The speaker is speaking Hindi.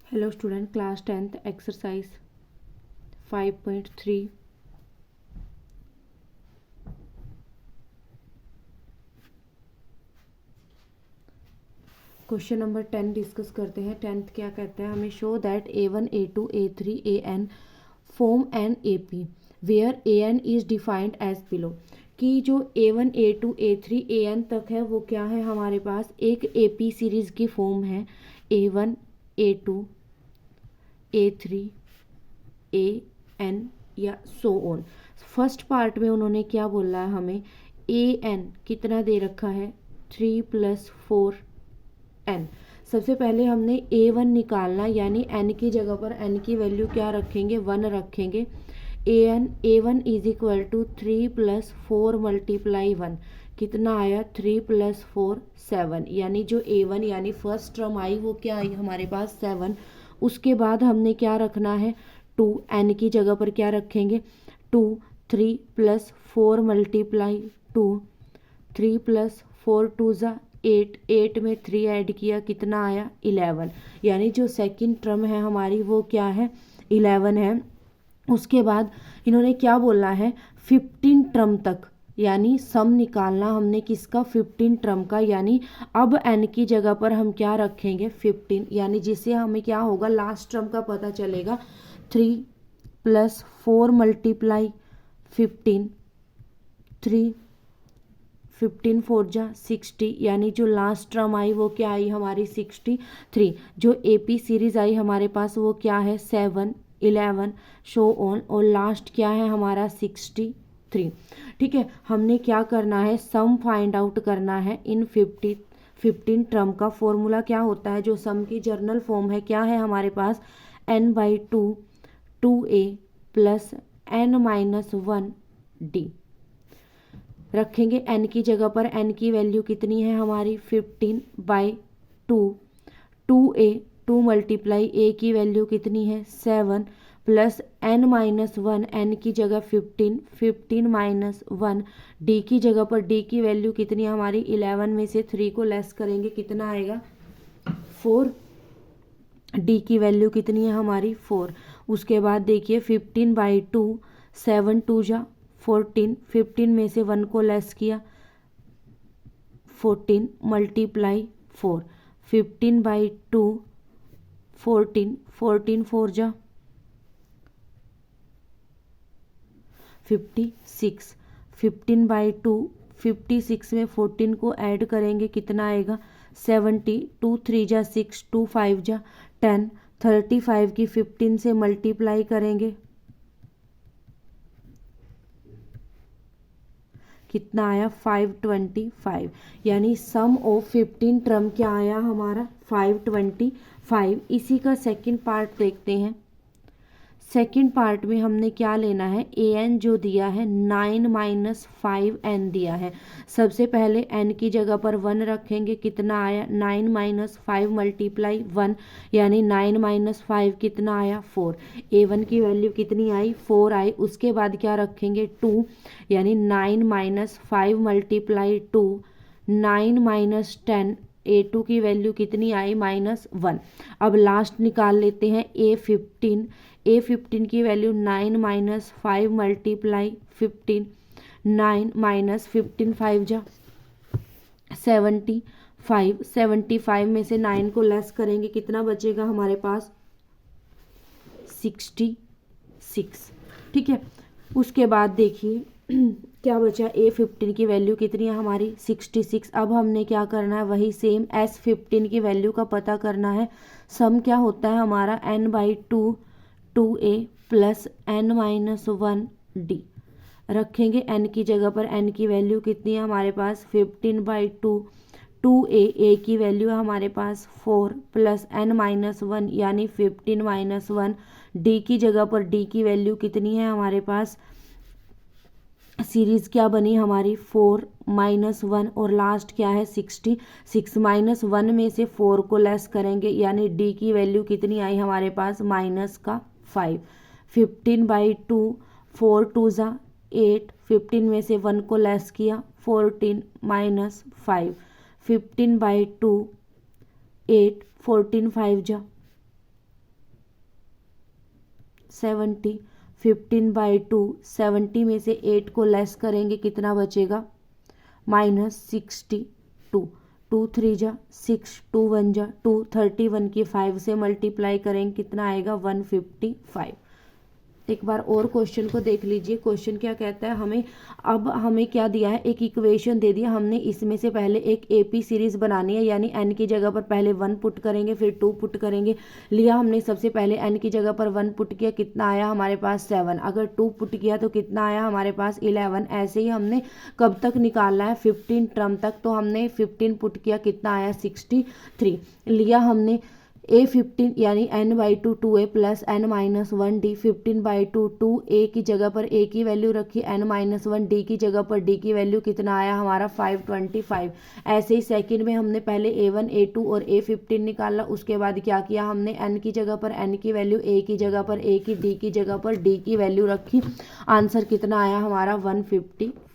Hello student, class 10th exercise 5.3। Question number 10 discuss करते हैं। 10th क्या कहते हैं हमें? Show that A1 A2 A3 AN form an AP where AN is defined as below. कि जो A1 A2 A3 AN तक है वो क्या है हमारे पास? एक AP सीरीज की फॉर्म है। A1 A2 A3 AN या सो ऑन। फर्स्ट पार्ट में उन्होंने क्या बोला है हमें? AN कितना दे रखा है? 3 + 4n। सबसे पहले हमने A1 निकालना, यानी n की जगह पर n की वैल्यू क्या रखेंगे? 1 रखेंगे। A1 = 3 + 4 × 1 कितना आया? 3 + 4 7। यानी जो A1 यानी फर्स्ट टर्म आई वो क्या आई हमारे पास? 7। उसके बाद हमने क्या रखना है? 2 n की जगह पर क्या रखेंगे? 2 3 + 4 × 2 3 + 4 2 8 8 में 3 ऐड किया कितना आया? 11। यानी जो सेकंड टर्म है हमारी वो क्या है? 11 है। उसके बाद इन्होंने क्या बोला है? 15 टर्म तक, यानी सम निकालना हमने किसका? 15 टर्म का। यानी अब n की जगह पर हम क्या रखेंगे? 15। यानी जिससे हमें क्या होगा? लास्ट टर्म का पता चलेगा। 3 + 4 × 15 3 15 4 60। यानी जो लास्ट टर्म आई वो क्या आई हमारी? 63। जो AP सीरीज आई हमारे पास वो क्या है? 7 11 शो ऑन। और लास्ट क्या है हमारा? 63। ठीक है, हमने क्या करना है? सम फाइंड आउट करना है इन 15 टर्म का। फॉर्मूला क्या होता है? जो सम की जर्नल फॉर्म है क्या है हमारे पास? n/2 2a + n-1d। रखेंगे n की जगह पर। n की वैल्यू कितनी है हमारी? 15/2 2a 2 × a की वैल्यू कितनी है? 7 + n-1 n की जगह 15 15 - 1 d की जगह पर d की वैल्यू कितनी है हमारी? 11 में से 3 को लेस करेंगे कितना आएगा? 4। d की वैल्यू कितनी है हमारी? 4। उसके बाद देखिए 15/2 7 2 14 15 में से 1 को लेस किया 14 × 4 15/2 14 14 4 56 15/2 56 में 14 को ऐड करेंगे कितना आएगा? 70 2 3 6 2 5 10 35 की 15 से मल्टीप्लाई करेंगे कितना आया? 525। यानी सम ऑफ 15 टर्म क्या आया हमारा? 525। इसी का सेकंड पार्ट देखते हैं। सेकंड पार्ट में हमने क्या लेना है? AN जो दिया है 9 - 5n दिया है। सबसे पहले n की जगह पर 1 रखेंगे कितना आया? 9 - 5 × 1 यानी 9 - 5 कितना आया? 4। A1 की वैल्यू कितनी आई? 4 आई। उसके बाद क्या रखेंगे? 2 यानी 9 - 5 × 2 9 - 10 A2 की वैल्यू कितनी आई? -1। अब लास्ट निकाल लेते हैं A15 की वैल्यू 9 - 5 × 15 9 - 15 5 75 75 में से 9 को लेस करेंगे कितना बचेगा हमारे पास? 66। ठीक है, उसके बाद देखिए क्या बचा? A15 की वैल्यू कितनी है हमारी? 66। अब हमने क्या करना है? वही सेम S15 की वैल्यू का पता करना है। सम क्या होता है हमारा? n/2 2a + n-1 d। रखेंगे n की जगह पर। n की वैल्यू कितनी है हमारे पास? 15/2 2a a की वैल्यू है हमारे पास 4 + n-1 यानी 15 - 1 d की जगह पर d की वैल्यू कितनी है हमारे पास? सीरीज क्या बनी हमारी? 4 - 1 और लास्ट क्या है? 66 -1 में से 4 को लेस करेंगे यानी d की वैल्यू कितनी आई हमारे पास? -5। 15/2 4 2 8 15 में से 1 को लेस किया 14 - 5 15/2 8 14 5 70, 15/2, 70 में से 8 को लेस करेंगे कितना बचेगा, -62, 2 3 जा 6, 2 1 जा 2, 31 की 5 से मल्टीप्लाई करेंगे कितना आएगा 155। एक बार और क्वेश्चन को देख लीजिए। क्वेश्चन क्या कहता है, हमें क्या दिया है, एक इक्वेशन दे दिया, हमने इसमें से पहले एक एपी सीरीज बनानी है, यानी n की जगह पर पहले 1 पुट करेंगे फिर 2 पुट करेंगे। लिया हमने सबसे पहले n की जगह पर 1 पुट किया, कितना आया हमारे पास 7, अगर 2 पुट किया तो कितना आया हमारे पास 11। ऐसे ही हमने कब तक निकालना है, 15 टर्म तक, तो हमने 15 पुट किया, कितना आया 63। लिया हमने a15 यानी n/2 2a plus n-1d, 15/2 2a की जगह पर a की वैल्यू रखी, n-1d की जगह पर d की वैल्यू कितना आया हमारा 525। ऐसे ही सेकंड में हमने पहले a1 a2 और a15 निकाला, उसके बाद क्या किया हमने n की जगह पर n की वैल्यू, a की जगह पर a की, d की जगह पर d की वैल्यू रखी, आंसर कितना आया हमारा 155।